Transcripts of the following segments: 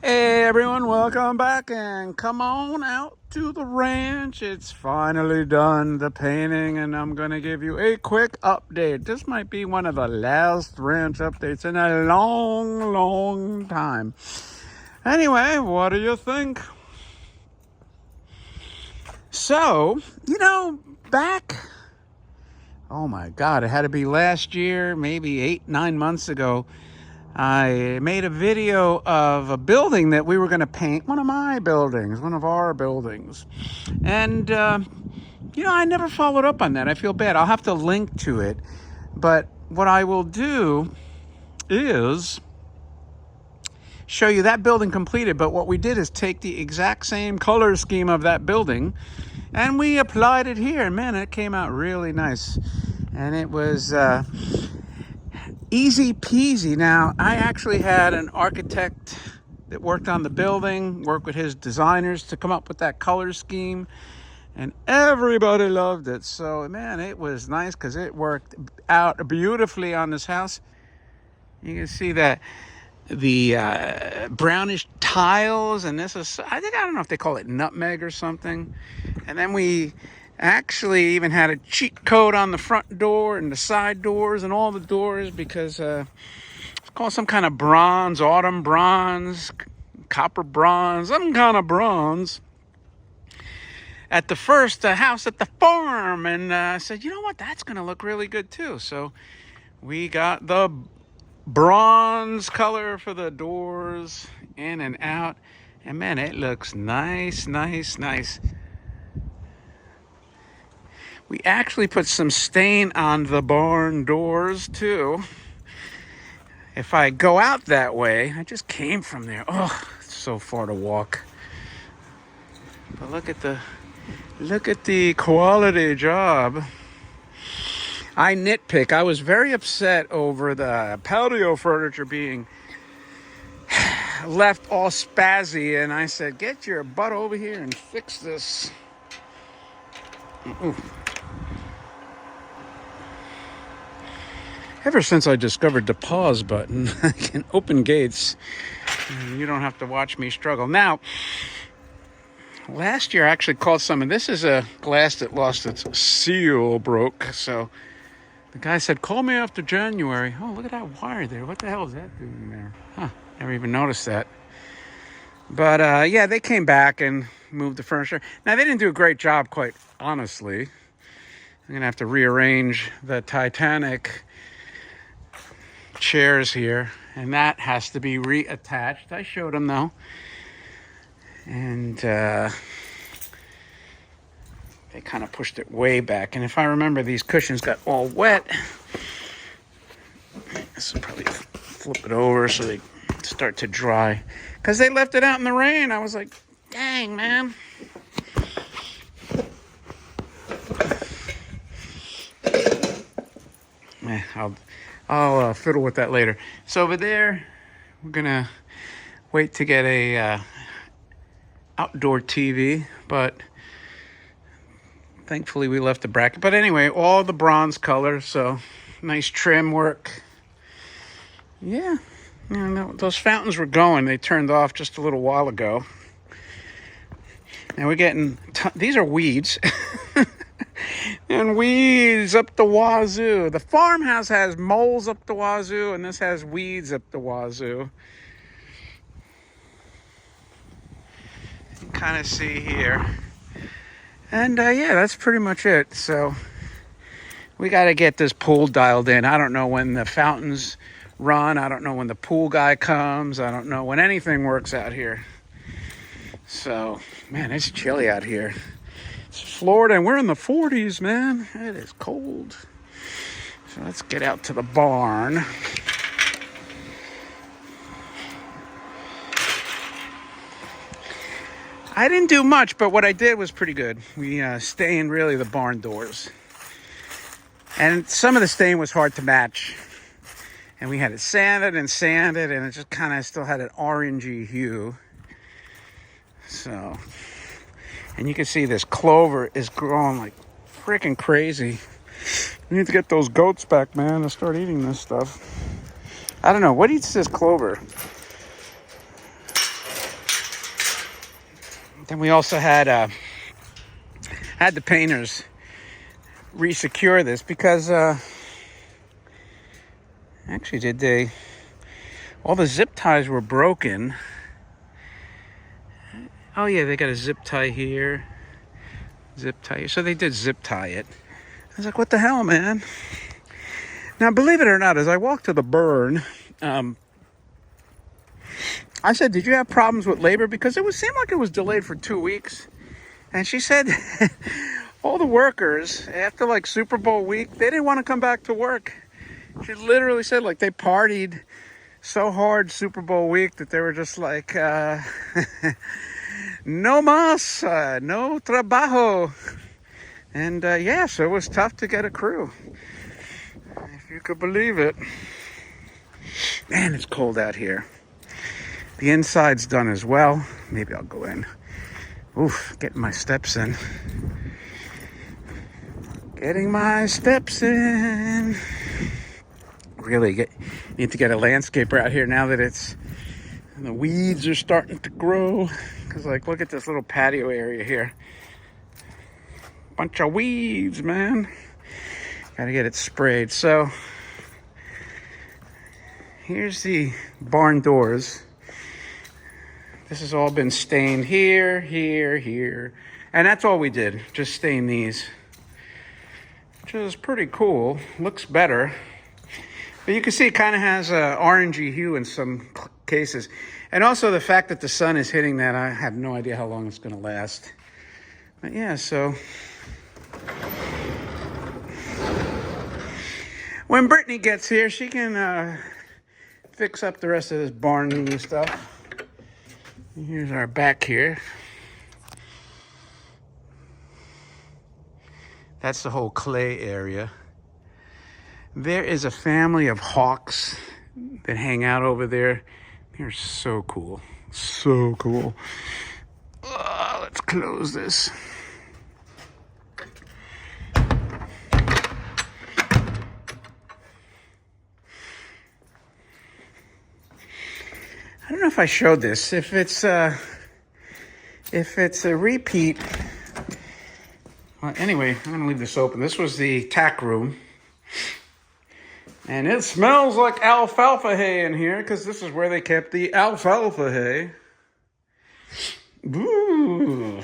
Hey everyone, welcome back and come on out to the ranch. It's finally done, the painting, and I'm going to give you a quick update. This might be one of the last ranch updates in a long time. Anyway, what do you think? So, back, oh my God, it had to be last year, maybe 8-9 months ago. I made a video of a building that we were going to paint, one of my buildings, one of our buildings. And, I never followed up on that. I feel bad. I'll have to link to it. But what I will do is show you that building completed. But what we did is take the exact same color scheme of that building and we applied it here. And man, it came out really nice. And it was easy peasy. Now, I actually had an architect that worked on the building, worked with his designers to come up with that color scheme, and everybody loved it. So, man, it was nice because it worked out beautifully on this house. You can see that the brownish tiles, and this is, I don't know if they call it nutmeg or something. And then we actually even had a cheat code on the front door and the side doors and all the doors because it's called some kind of bronze, autumn bronze, copper bronze, some kind of bronze at the first house at the farm. And I said, you know what, that's going to look really good too. So we got the bronze color for the doors in and out. And man, it looks nice. We actually put some stain on the barn doors too. If I go out that way, I just came from there. Oh, it's so far to walk. But look at the quality job. I nitpick. I was very upset over the patio furniture being left all spazzy, and I said, get your butt over here and fix this. Ooh. Ever since I discovered the pause button, I can open gates. And you don't have to watch me struggle. Now, last year I actually called someone. This is a glass that lost its seal, broke. So the guy said, call me after January. Oh, look at that wire there. What the hell is that doing there? Huh, never even noticed that. But yeah, they came back and moved the furniture. Now, they didn't do a great job, quite honestly. I'm going to have to rearrange the Titanic chairs here, and that has to be reattached. I showed them though, and they kind of pushed it way back. And if I remember, these cushions got all wet. This will probably flip it over so they start to dry, because they left it out in the rain. I was like, dang, man. I'll fiddle with that later. So over there, we're gonna wait to get a outdoor TV, but thankfully we left the bracket. But anyway, all the bronze color, so nice trim work. Yeah, those fountains were going. They turned off just a little while ago. Now we're getting, these are weeds. And weeds up the wazoo. The farmhouse has moles up the wazoo, and this has weeds up the wazoo. You can kind of see here. And yeah, that's pretty much it. So we got to get this pool dialed in. I don't know when the fountains run. I don't know when the pool guy comes. I don't know when anything works out here. So, man, it's chilly out here. It's Florida, and we're in the 40s, man. It is cold. So let's get out to the barn. I didn't do much, but what I did was pretty good. We stained really the barn doors. And some of the stain was hard to match. And we had it sanded, and it just kind of still had an orangey hue. So, and you can see this clover is growing like freaking crazy. We need to get those goats back, man, and start eating this stuff. I don't know. What eats this clover? Then we also had the painters re-secure this because actually all the zip ties were broken. Oh yeah, they got a zip tie here, zip tie here. So they did zip tie it. I was like, what the hell, man? Now, believe it or not, as I walked to the burn, I said, did you have problems with labor? Because it seemed like it was delayed for 2 weeks. And she said all the workers, after like Super Bowl week, they didn't want to come back to work. She literally said like they partied so hard Super Bowl week that they were just like, no mas, no trabajo. And yeah, so it was tough to get a crew, if you could believe it. Man, it's cold out here. The inside's done as well. Maybe I'll go in. Oof, getting my steps in. Getting my steps in. Really need to get a landscaper out here now that the weeds are starting to grow. Because, like, look at this little patio area here. Bunch of weeds, man. Gotta get it sprayed. So, here's the barn doors. This has all been stained here, here, here. And that's all we did, just stain these. Which is pretty cool, looks better. But you can see it kind of has an orangey hue in some cases. And also the fact that the sun is hitting that, I have no idea how long it's gonna last. But yeah, so. When Brittany gets here, she can fix up the rest of this barn and stuff. Here's our back here. That's the whole clay area. There is a family of hawks that hang out over there. They're so cool. So cool. Let's close this. I don't know if I showed this. If it's a repeat. Well, anyway, I'm gonna leave this open. This was the tack room, and it smells like alfalfa hay in here because this is where they kept the alfalfa hay. Ooh.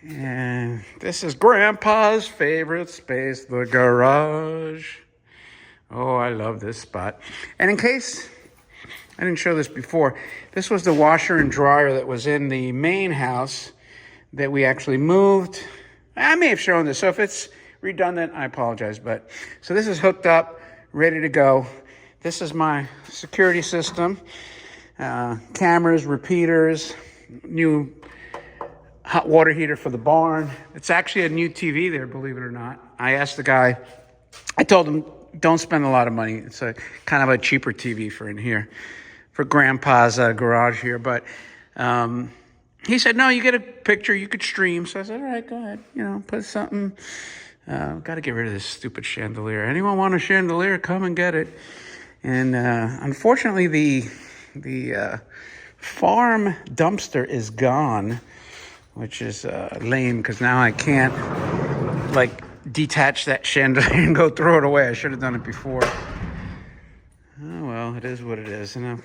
And this is Grandpa's favorite space, the garage. Oh, I love this spot. And in case I didn't show this before, this was the washer and dryer that was in the main house that we actually moved. I may have shown this, so if it's redundant, I apologize. But so this is hooked up, ready to go. This is my security system. Cameras, repeaters, new hot water heater for the barn. It's actually a new TV there, believe it or not. I asked the guy, I told him, don't spend a lot of money. It's a kind of a cheaper TV for in here, for Grandpa's garage here. But he said, no, you get a picture, you could stream. So I said, all right, go ahead. You know, put something. Got to get rid of this stupid chandelier. Anyone want a chandelier? Come and get it. And unfortunately, the farm dumpster is gone, which is lame because now I can't like detach that chandelier and go throw it away. I should have done it before. Oh well, it is what it is. You know,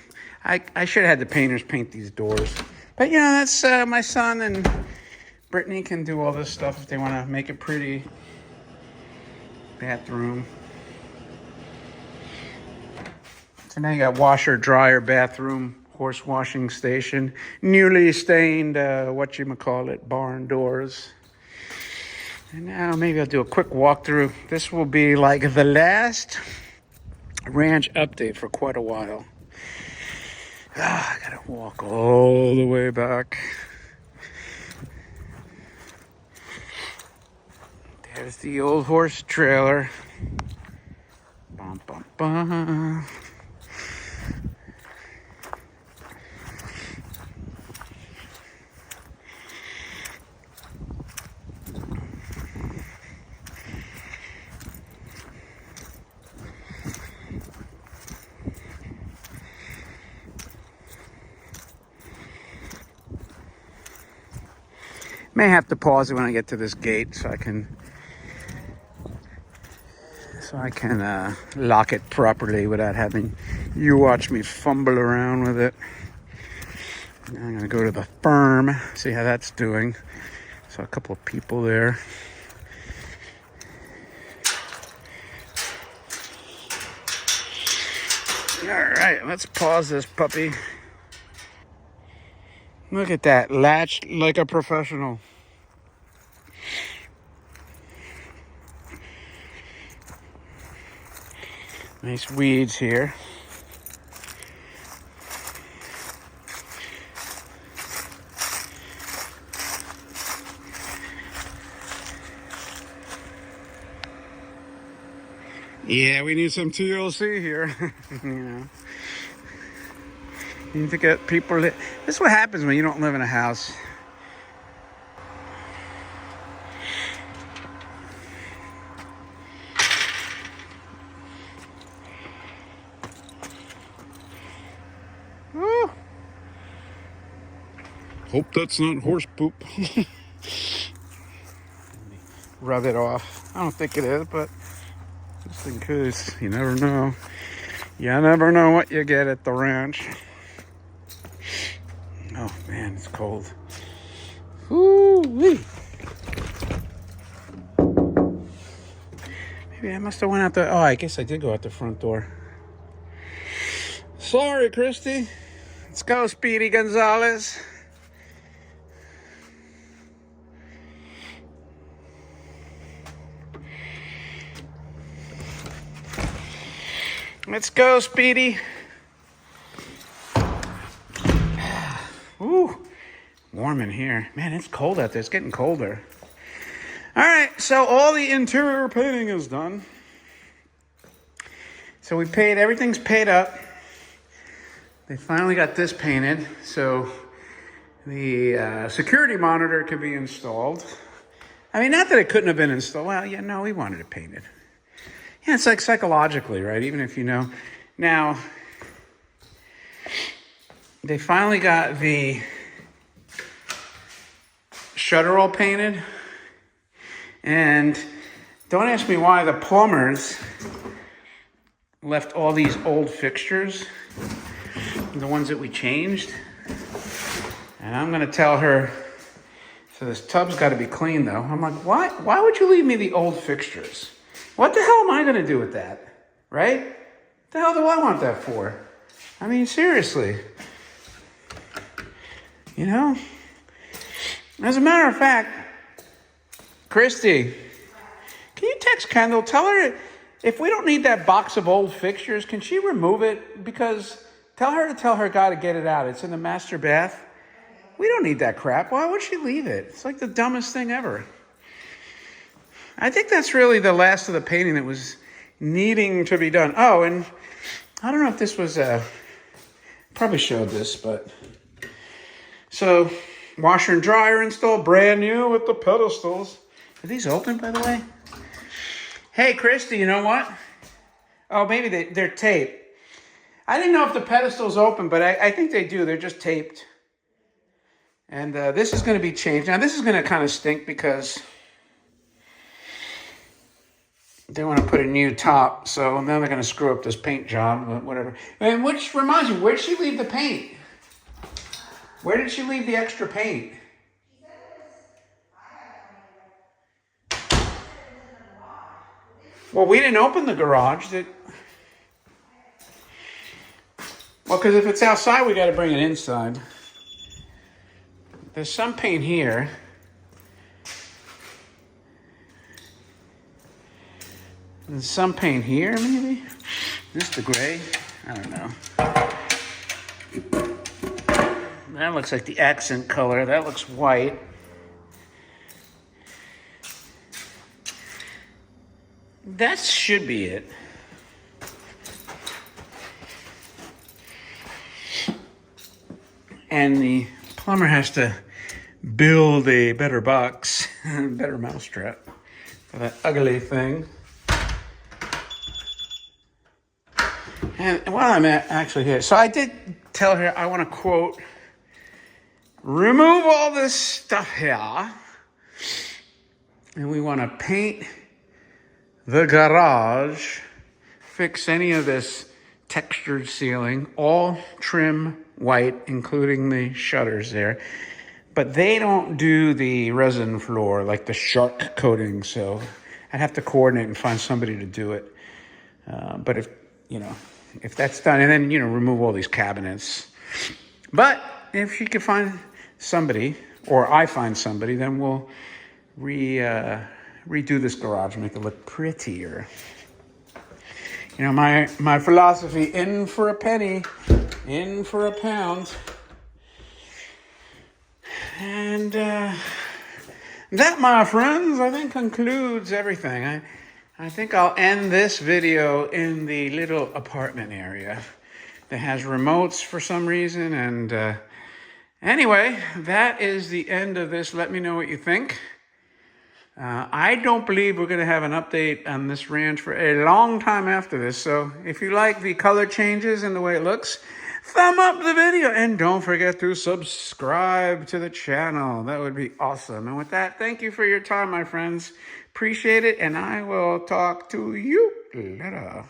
I should have had the painters paint these doors. But you know, that's my son and Brittany can do all this stuff if they want to make it pretty. Bathroom. So now you got washer, dryer, bathroom, horse washing station, newly stained barn doors. And now maybe I'll do a quick walkthrough. This will be like the last ranch update for quite a while. I gotta walk all the way back. There's the old horse trailer. Bum, bum, bum. May have to pause it when I get to this gate so I can lock it properly without having you watch me fumble around with it. Now I'm gonna go to the firm, see how that's doing. Saw a couple of people there. All right, let's pause this puppy. Look at that, latched like a professional. Nice weeds here. Yeah, we need some TLC here. You know, you need to get people. This is what happens when you don't live in a house. Woo. Hope that's not horse poop. Rub it off. I don't think it is, but just in case, you never know. You never know what you get at the ranch. Oh man, it's cold. Ooh-wee. Maybe I must have went out the. Oh, I guess I did go out the front door. Sorry, Christy. Let's go, Speedy Gonzalez. Let's go, Speedy. Ooh, warm in here. Man, it's cold out there. It's getting colder. All right, so all the interior painting is done. So we paid, everything's paid up. They finally got this painted, so the security monitor could be installed. I mean, not that it couldn't have been installed. Well, yeah, no, we wanted it painted. Yeah, it's like psychologically, right? Even if you know. Now, they finally got the shutter all painted. And don't ask me why the plumbers left all these old fixtures, the ones that we changed. And I'm gonna tell her, so this tub's gotta be clean though. I'm like, why would you leave me the old fixtures? What the hell am I gonna do with that, right? What the hell do I want that for? I mean, seriously. You know? As a matter of fact, Christy, can you text Kendall? Tell her if we don't need that box of old fixtures, can she remove it? Because tell her guy to get it out. It's in the master bath. We don't need that crap. Why would she leave it? It's like the dumbest thing ever. I think that's really the last of the painting that was needing to be done. Oh, and I don't know if this was, probably showed this, but. So, washer and dryer installed, brand new with the pedestals. Are these open, by the way? Hey, Christy, you know what? Oh, maybe they're taped. I didn't know if the pedestal's open, but I think they do. They're just taped. And this is going to be changed. Now, this is going to kind of stink because they want to put a new top. So then they're going to screw up this paint job, whatever. And which reminds me, where'd she leave the paint? Where did she leave the extra paint? Well, we didn't open the garage. Well, because if it's outside, we got to bring it inside. There's some paint here. There's some paint here, maybe? This is the gray? I don't know. That looks like the accent color. That looks white. That should be it. And the plumber has to build a better box, better mousetrap for that ugly thing. And while I'm actually here, so I did tell her I want to quote, remove all this stuff here And we want to paint the garage, fix any of this textured ceiling, all trim white, including the shutters there. But they don't do the resin floor, like the shark coating, so I'd have to coordinate and find somebody to do it. But if that's done, and then, remove all these cabinets. But if she could find somebody, or I find somebody, then we'll redo this garage, make it look prettier. My philosophy, in for a penny, in for a pound. And that, my friends, I think concludes everything. I think I'll end this video in the little apartment area that has remotes for some reason. And anyway, that is the end of this. Let me know what you think. I don't believe we're going to have an update on this ranch for a long time after this. So if you like the color changes and the way it looks, thumb up the video and don't forget to subscribe to the channel. That would be awesome. And with that, thank you for your time, my friends. Appreciate it, and I will talk to you later.